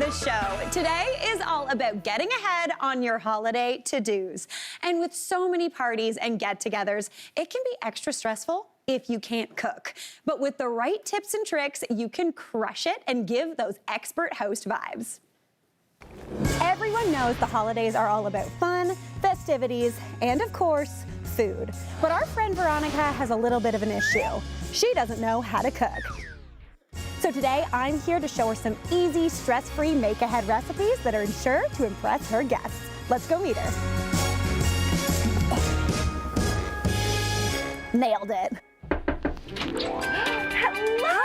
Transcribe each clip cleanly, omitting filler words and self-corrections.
the show. Today is all about getting ahead on your holiday to-dos. And with so many parties and get-togethers, it can be extra stressful if you can't cook. But with the right tips and tricks, you can crush it and give those expert host vibes. Everyone knows the holidays are all about fun, festivities, and of course, food. But our friend Veronica has a little bit of an issue. She doesn't know how to cook. So today, I'm here to show her some easy, stress-free make-ahead recipes that are sure to impress her guests. Let's go meet her. Nailed it. Hello!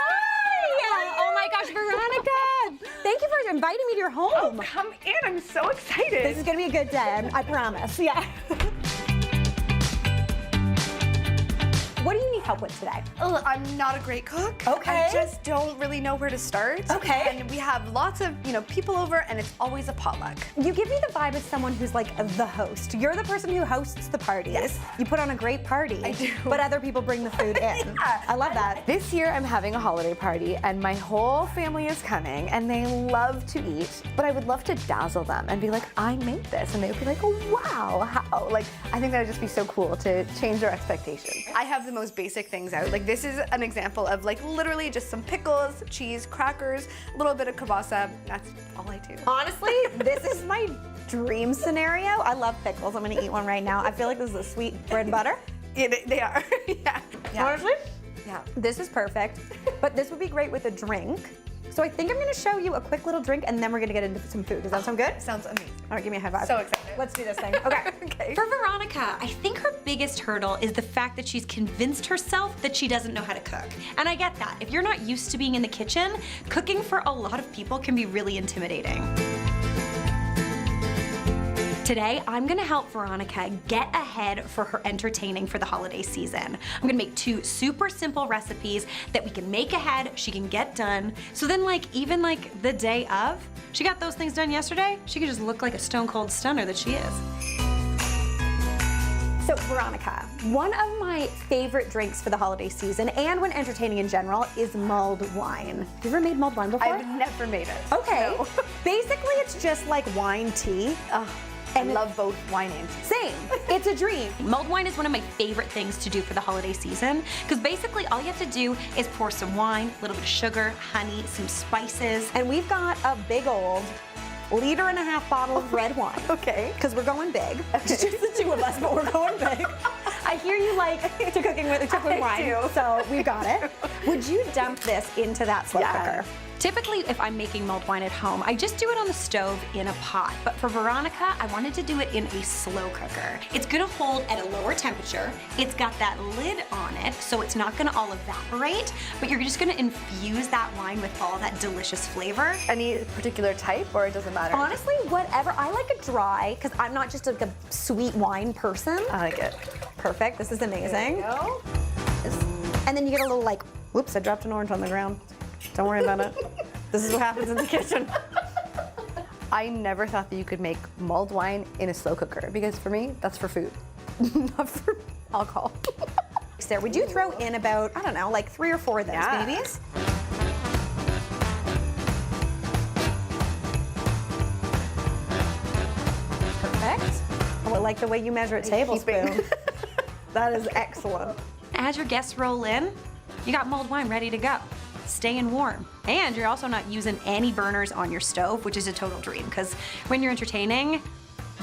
Oh my gosh, Veronica! Thank you for inviting me to your home. Oh, come in. I'm so excited. This is gonna be a good day, I promise. Yeah. What do you need help with today? Oh, I'm not a great cook. Okay. I just don't really know where to start. Okay. And we have lots of, people over, and it's always a potluck. You give me the vibe of someone who's like the host. You're the person who hosts the parties. Yes. You put on a great party. I do. But other people bring the food in. Yeah. I love that. This year I'm having a holiday party, and my whole family is coming, and they love to eat, but I would love to dazzle them and be like, I made this, and they would be like, oh, wow, how? Like, I think that would just be so cool to change their expectations. I have the most basic things out. Like, this is an example of like literally just some pickles, cheese, crackers, a little bit of kielbasa. That's all I do. Honestly, this is my dream scenario. I love pickles. I'm gonna eat one right now. I feel like this is a sweet bread and butter. Yeah, they are. Yeah. Honestly, Yeah. this is perfect. But this would be great with a drink. So I think I'm gonna show you a quick little drink and then we're gonna get into some food. Does that sound good? Sounds amazing. All right, give me a high five. So excited. Let's do this thing. Okay. Okay. For Veronica, I think her biggest hurdle is the fact that she's convinced herself that she doesn't know how to cook. And I get that. If you're not used to being in the kitchen, cooking for a lot of people can be really intimidating. Today, I'm gonna help Veronica get ahead for her entertaining for the holiday season. I'm gonna make 2 super simple recipes that we can make ahead, she can get done. So then even the day of, she got those things done yesterday, she could just look like a stone cold stunner that she is. So Veronica, one of my favorite drinks for the holiday season and when entertaining in general is mulled wine. Have you ever made mulled wine before? I've never made it. Okay. No. Basically, it's just like wine tea. I love both wine and tea. Same. It's a dream. Mulled wine is one of my favorite things to do for the holiday season because basically all you have to do is pour some wine, a little bit of sugar, honey, some spices. And we've got a big old 1.5 liter bottle of red wine. Okay. Because we're going big. It's just the 2 of us, but we're going big. I hear you like to cooking with wine, do. so we got it. Would you dump this into that slow cooker? Typically, if I'm making mulled wine at home, I just do it on the stove in a pot. But for Veronica, I wanted to do it in a slow cooker. It's gonna hold at a lower temperature. It's got that lid on it, so it's not gonna all evaporate, but you're just gonna infuse that wine with all that delicious flavor. Any particular type, or it doesn't matter? Honestly, whatever. I like a dry, because I'm not just like a sweet wine person. I like it. Perfect, this is amazing. There you go. And then you get a little like, whoops, I dropped an orange on the ground. Don't worry about it. This is what happens in the kitchen. I never thought that you could make mulled wine in a slow cooker because for me, that's for food, not for alcohol. Sarah, would you throw in about, I don't know, like 3 or 4 of those Yeah. babies? Perfect. Oh, I like the way you measure a tablespoon. That is excellent. As your guests roll in, you got mulled wine ready to go. Staying warm. And you're also not using any burners on your stove, which is a total dream, because when you're entertaining,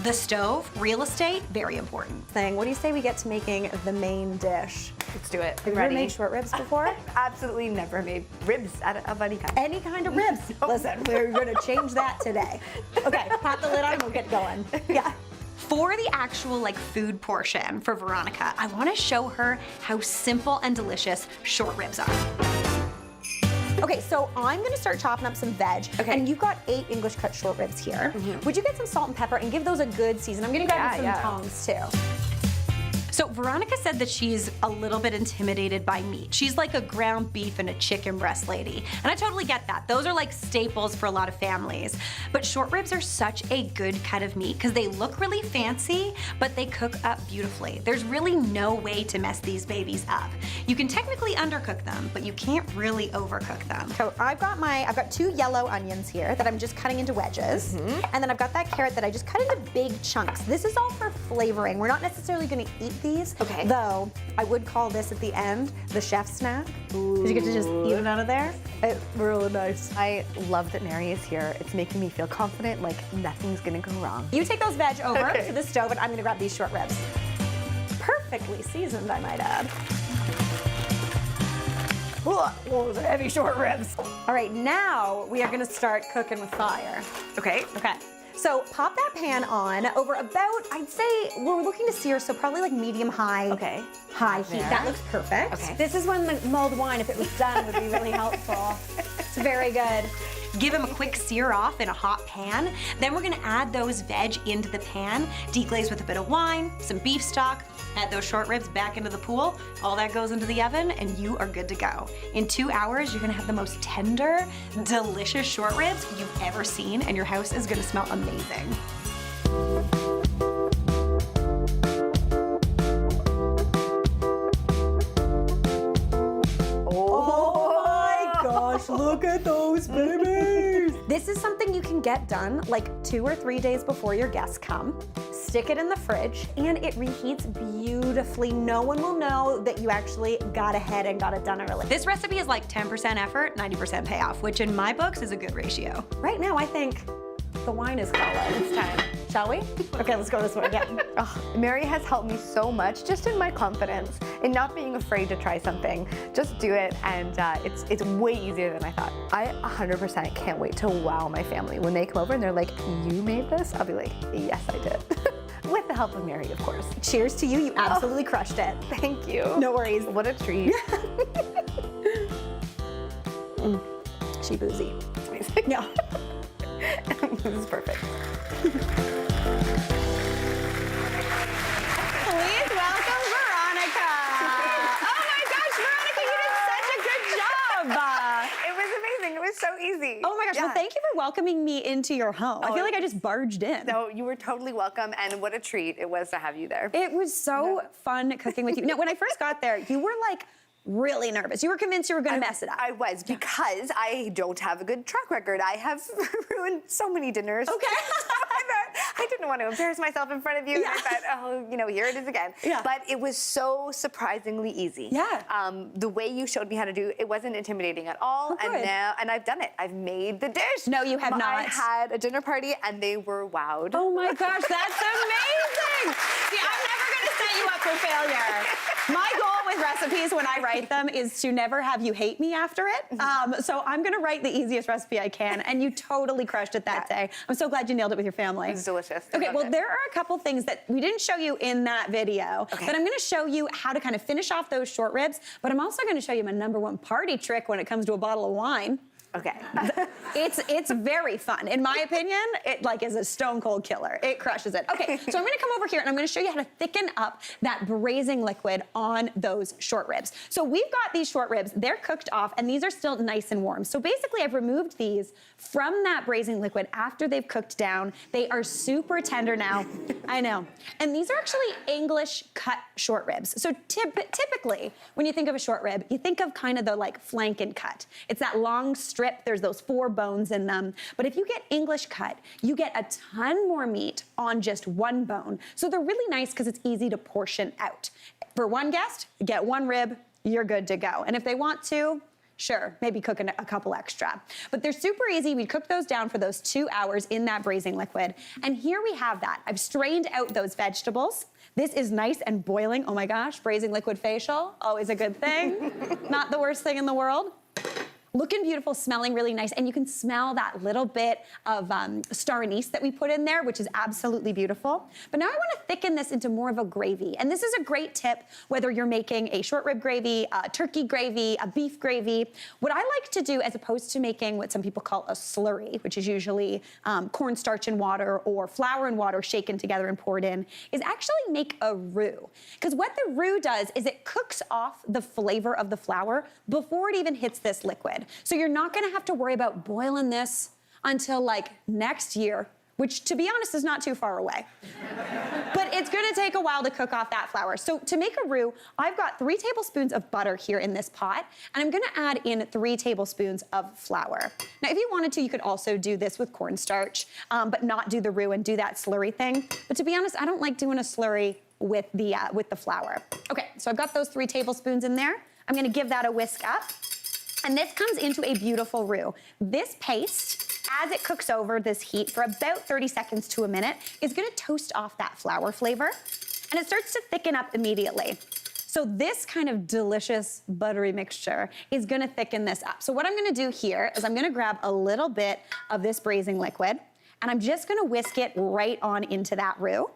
the stove, real estate, very important. What do you say we get to making the main dish? Let's do it. Have you ever made short ribs before? Absolutely never made ribs out of any kind. Any kind of ribs. Listen, we're gonna change that today. Okay, pop the lid on, we'll get going. Yeah. For the actual food portion for Veronica, I want to show her how simple and delicious short ribs are. Okay, so I'm gonna start chopping up some veg. Okay. And you've got 8 English cut short ribs here. Would you get some salt and pepper and give those a good season? I'm gonna grab you some tongs too. So Veronica said that she's a little bit intimidated by meat. She's like a ground beef and a chicken breast lady. And I totally get that. Those are like staples for a lot of families. But short ribs are such a good cut of meat because they look really fancy, but they cook up beautifully. There's really no way to mess these babies up. You can technically undercook them, but you can't really overcook them. So I've got 2 yellow onions here that I'm just cutting into wedges. And then I've got that carrot that I just cut into big chunks. This is all for flavoring. We're not necessarily gonna eat these, though I would call this at the end the chef snack. Because you get to just eat it out of there. It's really nice. I love that Mary is here. It's making me feel confident, like nothing's gonna go wrong. You take those veg over to the stove, and I'm gonna grab these short ribs. Perfectly seasoned, I might add. Whoa, those are heavy short ribs. All right, now we are gonna start cooking with fire. Okay. Okay. So pop that pan on over about, I'd say, we're looking to sear, so probably like medium-high high heat. There. That looks perfect. Okay. This is when the mulled wine, if it was done, would be really helpful. It's very good. Give them a quick sear off in a hot pan. Then we're gonna add those veg into the pan, deglaze with a bit of wine, some beef stock, add those short ribs back into the pool. All that goes into the oven and you are good to go. In 2 hours, you're gonna have the most tender, delicious short ribs you've ever seen, and your house is gonna smell amazing. Look at those babies! This is something you can get done like 2 or 3 days before your guests come. Stick it in the fridge and it reheats beautifully. No one will know that you actually got ahead and got it done early. This recipe is like 10% effort, 90% payoff, which in my books is a good ratio. Right now, I think the wine is calling. It's time. Shall we? Okay, let's go this way again. Mary has helped me so much just in my confidence, in not being afraid to try something. Just do it, and it's way easier than I thought. I 100% can't wait to wow my family. When they come over and they're like, "You made this?" I'll be like, "Yes, I did." With the help of Mary, of course. Cheers to you. You absolutely crushed it. Thank you. No worries. What a treat. She boozy. Amazing. Yeah. This is perfect. Please welcome Veronica. Oh my gosh, Veronica, you did such a good job. It was amazing. It was so easy. Oh my gosh, well, thank you for welcoming me into your home. I feel like I just barged in. No, you were totally welcome, and what a treat it was to have you there. It was so fun cooking with you. Now, when I first got there, you were like really nervous. You were convinced you were gonna mess it up. I was, because I don't have a good track record. I have ruined so many dinners. Okay. I didn't want to embarrass myself in front of you. Yeah. And I thought, oh, here it is again. Yeah. But it was so surprisingly easy. Yeah. The way you showed me how to do it wasn't intimidating at all. Oh, good. And I've done it. I've made the dish. No, you have not. I had a dinner party and they were wowed. Oh my gosh, that's amazing. See, I'm never gonna set you up for failure. My goal with recipes when I write them is to never have you hate me after it. So I'm gonna write the easiest recipe I can, and you totally crushed it that day. I'm so glad you nailed it with your family. It was delicious. Okay, well, there are a couple things that we didn't show you in that video, but I'm gonna show you how to kind of finish off those short ribs, but I'm also gonna show you my #1 party trick when it comes to a bottle of wine. Okay. It's very fun. In my opinion, it like is a stone cold killer. It crushes it. Okay, so I'm gonna come over here and I'm gonna show you how to thicken up that braising liquid on those short ribs. So we've got these short ribs, they're cooked off and these are still nice and warm. So basically I've removed these from that braising liquid after they've cooked down. They are super tender now. I know. And these are actually English cut short ribs. So typically, when you think of a short rib, you think of kind of the like flanken cut. It's that long strip, there's those 4 bones in them. But if you get English cut, you get a ton more meat on just 1 bone. So they're really nice because it's easy to portion out. For 1 guest, get 1 rib, you're good to go. And if they want to, sure, maybe cook a couple extra. But they're super easy. We cook those down for those 2 hours in that braising liquid. And here we have that. I've strained out those vegetables. This is nice and boiling. Oh my gosh, braising liquid facial, always a good thing. Not the worst thing in the world. looking beautiful, smelling really nice, and you can smell that little bit of star anise that we put in there, which is absolutely beautiful. But now I want to thicken this into more of a gravy, and this is a great tip whether you're making a short rib gravy, a turkey gravy, a beef gravy. What I like to do, as opposed to making what some people call a slurry, which is usually cornstarch and water or flour and water shaken together and poured in, is actually make a roux. Because what the roux does is it cooks off the flavor of the flour before it even hits this liquid. So you're not gonna have to worry about boiling this until like next year, which to be honest is not too far away. But it's gonna take a while to cook off that flour. So to make a roux, I've got 3 tablespoons of butter here in this pot, and I'm gonna add in 3 tablespoons of flour. Now, if you wanted to, you could also do this with cornstarch, but not do the roux and do that slurry thing. But to be honest, I don't like doing a slurry with the flour. Okay, so I've got those 3 tablespoons in there. I'm gonna give that a whisk up. And this comes into a beautiful roux. This paste, as it cooks over this heat for about 30 seconds to a minute, is gonna toast off that flour flavor, and it starts to thicken up immediately. So this kind of delicious buttery mixture is gonna thicken this up. So what I'm gonna do here is I'm gonna grab a little bit of this braising liquid, and I'm just gonna whisk it right on into that roux.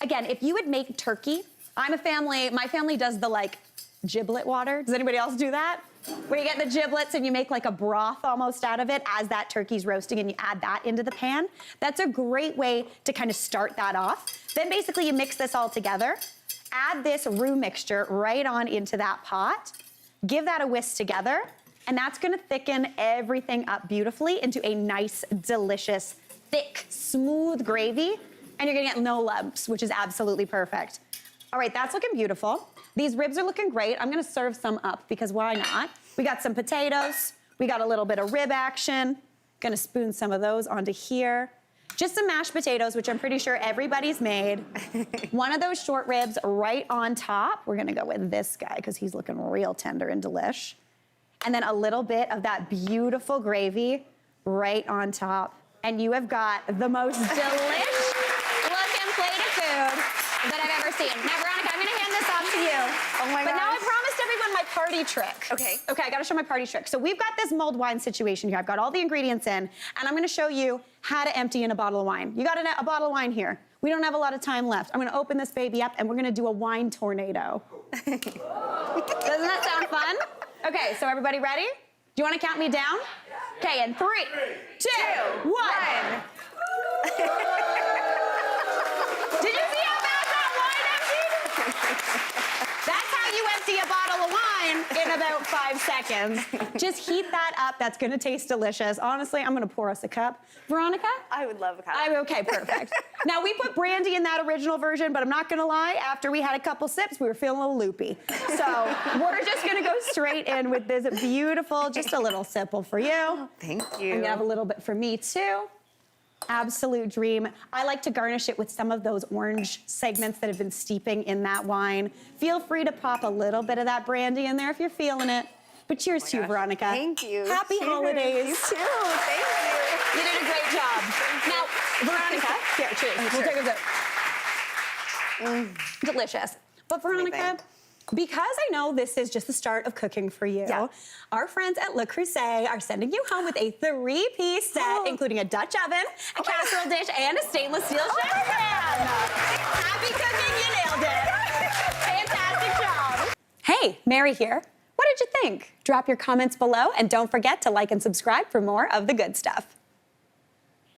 Again, if you would make turkey, my family does the like giblet water. Does anybody else do that? Where you get the giblets and you make like a broth almost out of it as that turkey's roasting and you add that into the pan. That's a great way to kind of start that off. Then basically you mix this all together, add this roux mixture right on into that pot, give that a whisk together, and that's gonna thicken everything up beautifully into a nice, delicious, thick, smooth gravy, and you're gonna get no lumps, which is absolutely perfect. All right, that's looking beautiful. These ribs are looking great. I'm gonna serve some up because why not? We got some potatoes. We got a little bit of rib action. Gonna spoon some of those onto here. Just some mashed potatoes, which I'm pretty sure everybody's made. One of those short ribs right on top. We're gonna go with this guy because he's looking real tender and delish. And then a little bit of that beautiful gravy right on top. And you have got the most delicious looking plate of food that I've ever seen. Now, Veronica, I'm gonna hand this off to you. Oh my But now I gosh. promised everyone my party trick. Okay. Okay, I gotta show my party trick. So we've got this mulled wine situation here. I've got all the ingredients in, and I'm gonna show you how to empty in a bottle of wine. You got a bottle of wine here. We don't have a lot of time left. I'm gonna open this baby up, and we're gonna do a wine tornado. Doesn't that sound fun? Okay, so everybody ready? Do you wanna count me down? Okay, in 3, 2, 1. Did you see how fast that wine emptied? That's how you empty a bottle of wine in about 5 seconds. Just heat that up. That's gonna taste delicious. Honestly, I'm gonna pour us a cup. Veronica? I would love a cup. Okay, perfect. Now, we put brandy in that original version, but I'm not gonna lie, after we had a couple sips, we were feeling a little loopy. So we're just gonna go straight in with this beautiful, just a little sipple for you. Thank you. I'm gonna have a little bit for me too. Absolute dream. I like to garnish it with some of those orange segments that have been steeping in that wine. Feel free to pop a little bit of that brandy in there if you're feeling it. But cheers to you, Veronica. Thank you. Happy Cheers. holidays. You too. Thank you. You did a great job. Now, Veronica, here, cheers. We'll take a sip. Delicious. But Veronica, Amazing. because I know this is just the start of cooking for you, Yeah. our friends at Le Creuset are sending you home with a 3-piece set, including a Dutch oven, a casserole dish, and a stainless steel shower pan. Happy cooking, you nailed it. Fantastic job. Hey, Mary here. What did you think? Drop your comments below, and don't forget to like and subscribe for more of the good stuff.